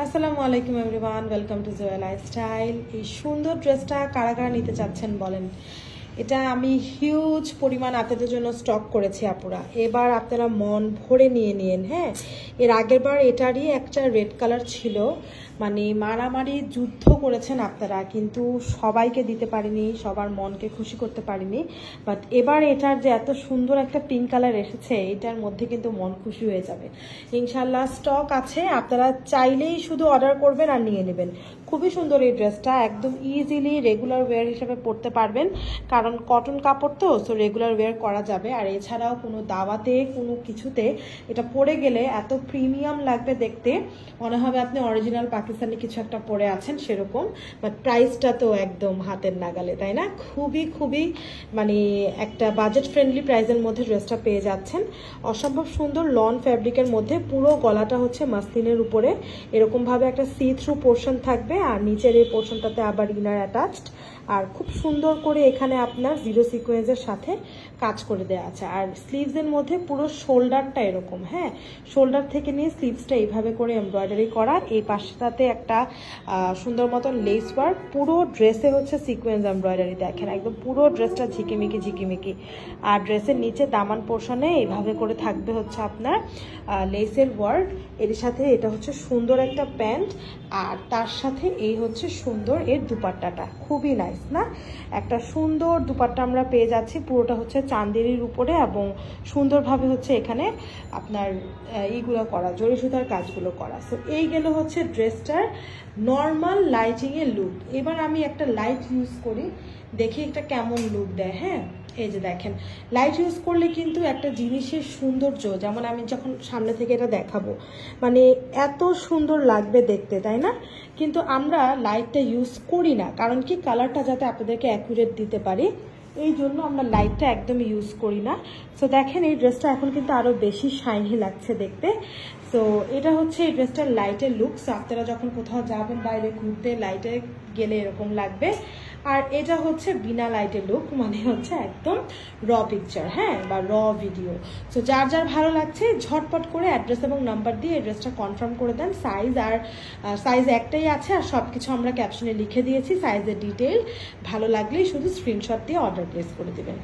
আসসালামু আলাইকুম everyone, welcome to Zoya lifestyle. এই সুন্দর ড্রেসটা কারা কারা নিতে চাচ্ছেন বলেন। এটা আমি হিউজ পরিমাণ আপনাদের জন্য স্টক করেছি আপুরা, এবার আপনারা মন ভরে নিয়ে নিন। হ্যাঁ, এর আগের বার এটারই একটা রেড কালার ছিল, মানে মারামারি যুদ্ধ করেছেন আপনারা, কিন্তু সবাইকে দিতে পারিনি, সবার মনকে খুশি করতে পারিনি। বাট এবার এটার যে এত সুন্দর একটা পিঙ্ক কালার এসেছে, এটার মধ্যে কিন্তু মন খুশি হয়ে যাবে ইনশাল্লাহ। স্টক আছে, আপনারা চাইলেই শুধু অর্ডার করবেন আর নিয়ে নেবেন। খুবই সুন্দর এই ড্রেসটা, একদম ইজিলি রেগুলার ওয়্যার হিসেবে পরতে পারবেন, কারণ কটন কাপড় তো, সো রেগুলার ওয়্যার করা যাবে। আর এছাড়াও কোনো দাওয়াতে কোনো কিছুতে এটা পরে গেলে এত প্রিমিয়াম লাগবে দেখতে, মনে হবে আপনি অরিজিনাল পাকিস্তানি কিছু একটা পরে আছেন সেরকম। বাট প্রাইসটা তো একদম হাতের নাগালে, তাই না? খুবই খুবই মানে একটা বাজেট ফ্রেন্ডলি প্রাইসের মধ্যে ড্রেসটা পেয়ে যাচ্ছেন। অসম্ভব সুন্দর লন ফ্যাব্রিকের মধ্যে, পুরো গলাটা হচ্ছে মাসলিনের উপরে এরকমভাবে একটা সি থ্রু পোর্শন থাকবে, আর নিচের এই পোর্শনটাতে আবার ইনার অ্যাটাচড, আর খুব সুন্দর করে এখানে আপনার জিরো সিকোয়েন্সের সাথে কাজ করে দেওয়া আছে। আর স্লিভসের মধ্যে পুরো শোল্ডারটা এরকম, হ্যাঁ, শোল্ডার থেকে নিয়ে স্লিভসটা এইভাবে করে এমব্রয়ডারি করা। এই পাশটাতে একটা সুন্দর মতন লেস ওয়ার্ক, পুরো ড্রেসে হচ্ছে সিকোয়েন্স এমব্রয়ডারি, দেখেন একদম পুরো ড্রেসটা ঝিকিমিকি ঝিকিমিকি। আর ড্রেসের নিচে দামান পোর্শনে এইভাবে করে থাকবে হচ্ছে আপনার লেসের ওয়ার্ক। এর সাথে এটা হচ্ছে সুন্দর একটা প্যান্ট, আর তার সাথে এই হচ্ছে সুন্দর এর দুপাট্টাটা, খুবই নাইস না? একটা সুন্দর দুপাট্টা আমরা পেয়ে যাচ্ছি, পুরোটা হচ্ছে চান্দেরির উপরে, এবং সুন্দরভাবে হচ্ছে এখানে আপনার এইগুলো করা, জরি সুতার কাজগুলো করা। সো এই গেল হচ্ছে ড্রেসটার নর্মাল লাইটিংয়ের লুক। এবার আমি একটা লাইট ইউজ করি, দেখি এটা কেমন লুক দেয়। হ্যাঁ, এই যে দেখেন, লাইট ইউজ করলে কিন্তু একটা জিনিসের সৌন্দর্য, যেমন আমি যখন সামনে থেকে এটা দেখাবো, মানে এত সুন্দর লাগবে দেখতে, তাই না? কিন্তু আমরা লাইটটা ইউজ করি না, কারণ কি, কালারটা যাতে আপনাদেরকে অ্যাকুরেট দিতে পারি, এই জন্য আমরা লাইটটা একদম ইউজ করি না। সো দেখেন এই ড্রেসটা এখন কিন্তু আরও বেশি শাইনি লাগছে দেখতে। সো এটা হচ্ছে এই ড্রেসটার লাইটের লুক। সো আপনারা যখন কোথাও যাবেন বাইরে ঘুরতে, লাইটে গেলে এরকম লাগবে। আর এটা হচ্ছে বিনা লাইটের লুক, মানে হচ্ছে একদম র পিকচার, হ্যাঁ, বা র ভিডিও। সো যার যার ভালো লাগছে ঝটপট করে অ্যাড্রেস এবং নাম্বার দিয়ে অ্যাড্রেসটা কনফার্ম করে দেন। সাইজ একটাই আছে, আর সব কিছু আমরা ক্যাপশনে লিখে দিয়েছি, সাইজের ডিটেইল। ভালো লাগলেই শুধু স্ক্রিনশট দিয়ে অর্ডার প্লেস করে দেবেন।